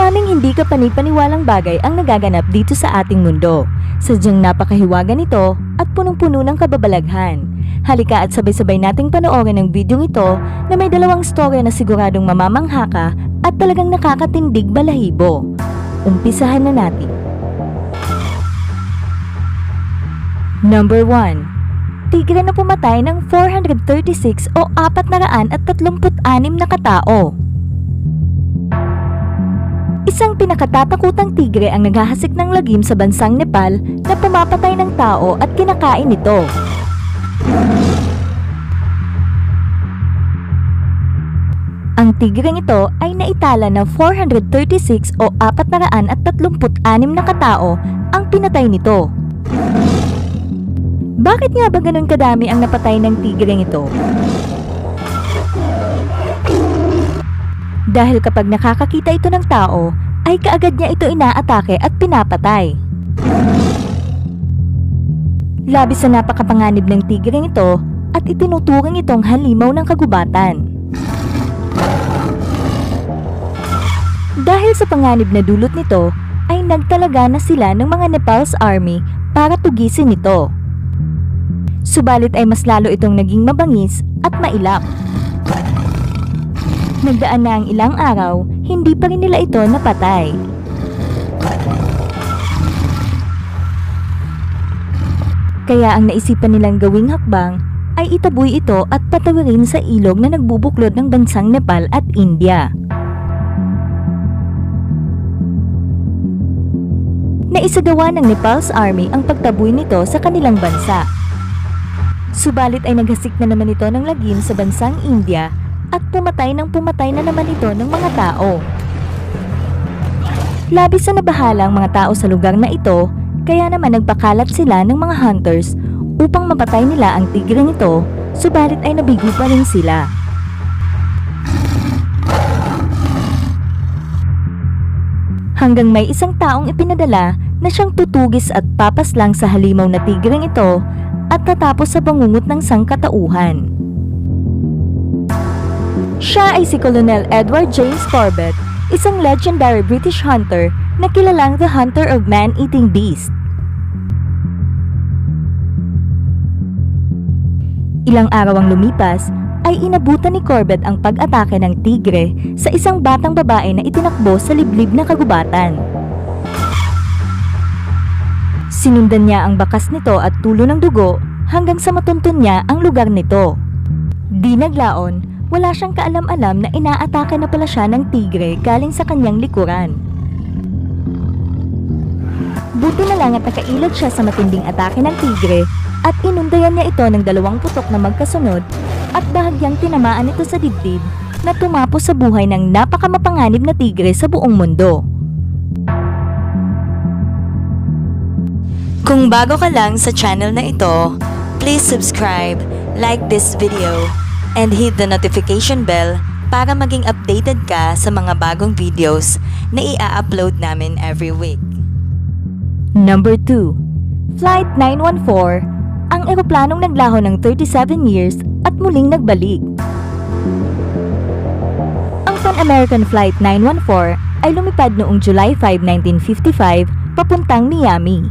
Maraming hindi kapanipaniwalang bagay ang nagaganap dito sa ating mundo. Sadyang napakahiwaga nito at punong-puno ng kababalaghan. Halika at sabay-sabay nating panoorin ang videong ito na may dalawang storya na siguradong mamamangha ka at talagang nakakatindig balahibo. Umpisahan na natin. Number 1. Tigre na pumatay ng 436 o 436 na katao. Isang pinakatatakutang tigre ang naghahasik ng lagim sa bansang Nepal na pumapatay ng tao at kinakain ito. Ang tigreng ito ay naitala na 436 o 436 na katao ang pinatay nito. Bakit nga ba ganun kadami ang napatay ng tigreng ito? Dahil kapag nakakakita ito ng tao, ay kaagad niya ito inaatake at pinapatay. Labis na napakapanganib ng tigreng ito at itinuturing itong halimaw ng kagubatan. Dahil sa panganib na dulot nito, ay nagtalaga na sila ng mga Nepal's army para tugisin ito. Subalit ay mas lalo itong naging mabangis at mailap. Nagdaan na ang ilang araw, hindi pa rin nila ito napatay. Kaya ang naisipan nilang gawing hakbang ay itaboy ito at patawirin sa ilog na nagbubuklod ng bansang Nepal at India. Naisagawa ng Nepal's army ang pagtaboy nito sa kanilang bansa. Subalit ay naghasik na naman ito ng lagim sa bansang India at pumatay na naman ito ng mga tao. Labis na nabahala ang mga tao sa lugar na ito, kaya naman nagpakalat sila ng mga hunters upang mapatay nila ang tigreng ito, subalit ay nabigo pa rin sila. Hanggang may isang taong ipinadala na siyang tutugis at papaslang sa halimaw na tigreng ito at tatapos sa bangungot ng sangkatauhan. Siya ay si Colonel Edward James Corbett, isang legendary British hunter na kilalang the Hunter of Man-Eating Beast. Ilang araw ang lumipas, ay inabutan ni Corbett ang pag-atake ng tigre sa isang batang babae na itinakbo sa liblib na kagubatan. Sinundan niya ang bakas nito at tulo ng dugo hanggang sa matuntun niya ang lugar nito. Di naglaon, wala siyang kaalam-alam na inaatake na pala siya ng tigre galing sa kanyang likuran. Buti na lang at nakailad siya sa matinding atake ng tigre at inundayan niya ito ng 2 putok na magkasunod at bahagyang tinamaan ito sa dibdib na tumapos sa buhay ng napakamapanganib na tigre sa buong mundo. Kung bago ka lang sa channel na ito, please subscribe, like this video, and hit the notification bell para maging updated ka sa mga bagong videos na i-upload namin every week. Number 2. Flight 914, ang eroplanong naglaho ng 37 years at muling nagbalik. Ang Pan American Flight 914 ay lumipad noong July 5, 1955 papuntang Miami.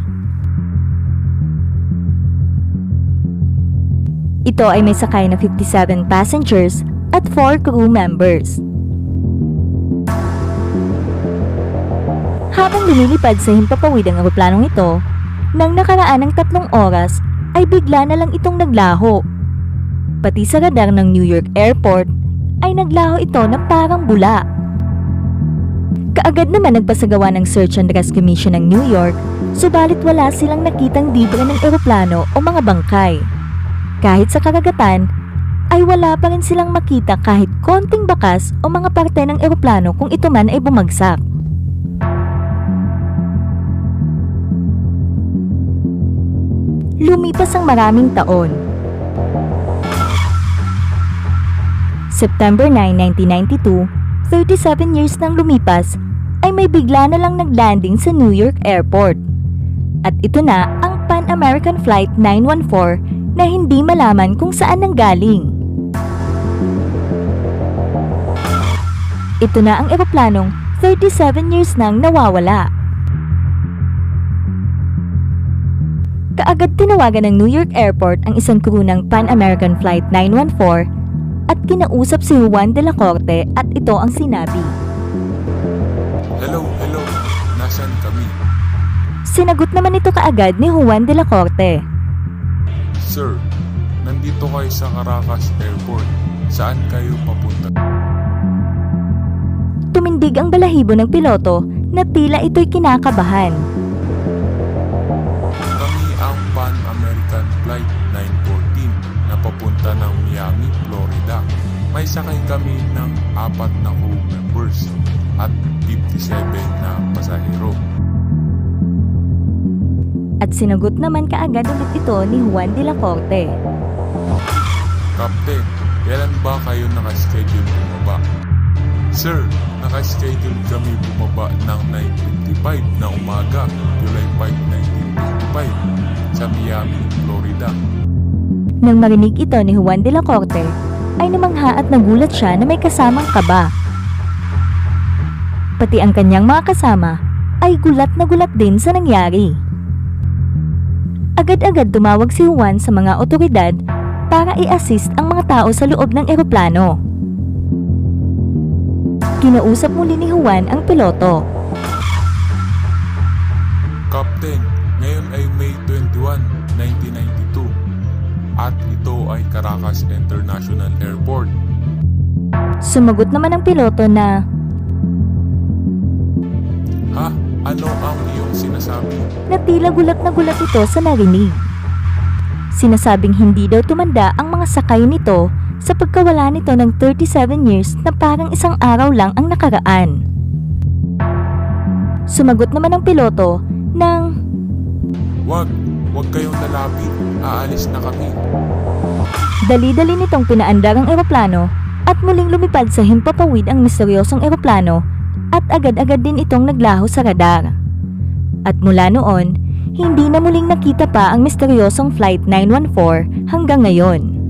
Ito ay may sakay na 57 passengers at 4 crew members. Habang lumilipad sa himpapawid ang eroplanong ito, nang nakaraan ng 3 oras ay bigla na lang itong naglaho. Pati sa radar ng New York Airport ay naglaho ito na parang bula. Kaagad naman nagpasagawa ng Search and Rescue Mission ng New York, subalit wala silang nakitang dibra ng eroplano o mga bangkay. Kahit sa karagatan, ay wala pa rin silang makita kahit konting bakas o mga parte ng eroplano kung ito man ay bumagsak. Lumipas ang maraming taon. September 9, 1992, 37 years nang lumipas, ay may bigla na lang naglanding sa New York Airport. At ito na ang Pan American Flight 914 na hindi malaman kung saan nanggaling. Ito na ang eroplanong 37 years nang nawawala. Kaagad tinawagan ng New York Airport ang isang crew ng Pan American Flight 914 at kinausap si Juan de la Corte at ito ang sinabi. Hello, nasan kami? Sinagot naman ito kaagad ni Juan de la Corte. Sir, nandito kayo sa Caracas Airport. Saan kayo papunta? Tumindig ang balahibo ng piloto na tila ito'y kinakabahan. Kami ang Pan American Flight 914 na papunta ng Miami, Florida. May sakay kami ng 4 na crew members at 57 na pasahero. At sinagot naman kaagad ulit ito ni Juan de la Corte. Captain, kailan ba kayo nakaschedule bumaba? Sir, nakaschedule kami bumaba ng 9:55 na umaga, July 5, 1955 sa Miami, Florida. Nang marinig ito ni Juan de la Corte, ay namangha at nagulat siya na may kasamang kaba. Pati ang kanyang mga kasama ay gulat na gulat din sa nangyari. Agad-agad tumawag si Juan sa mga otoridad para i-assist ang mga tao sa loob ng eroplano. Kinausap muli ni Juan ang piloto. Captain, ngayon ay May 21, 1992 at ito ay Caracas International Airport. Sumagot naman ang piloto na, Ha? Ano ang iyong sinasabi? na tila gulat na gulat ito sa narinig. Sinasabing hindi daw tumanda ang mga sakay nito sa pagkawala nito ng 37 years na parang isang araw lang ang nakaraan. Sumagot naman ang piloto ng, Wag kayong lalapit. Aalis na kami. dali-dali nitong pinaandar ang eroplano at muling lumipad sa himpapawid ang misteryosong eroplano at agad-agad din itong naglaho sa radar. At mula noon, hindi na muling nakita pa ang misteryosong Flight 914 hanggang ngayon.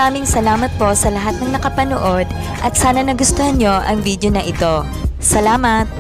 Maraming salamat po sa lahat ng nakapanood at sana nagustuhan nyo ang video na ito. Salamat!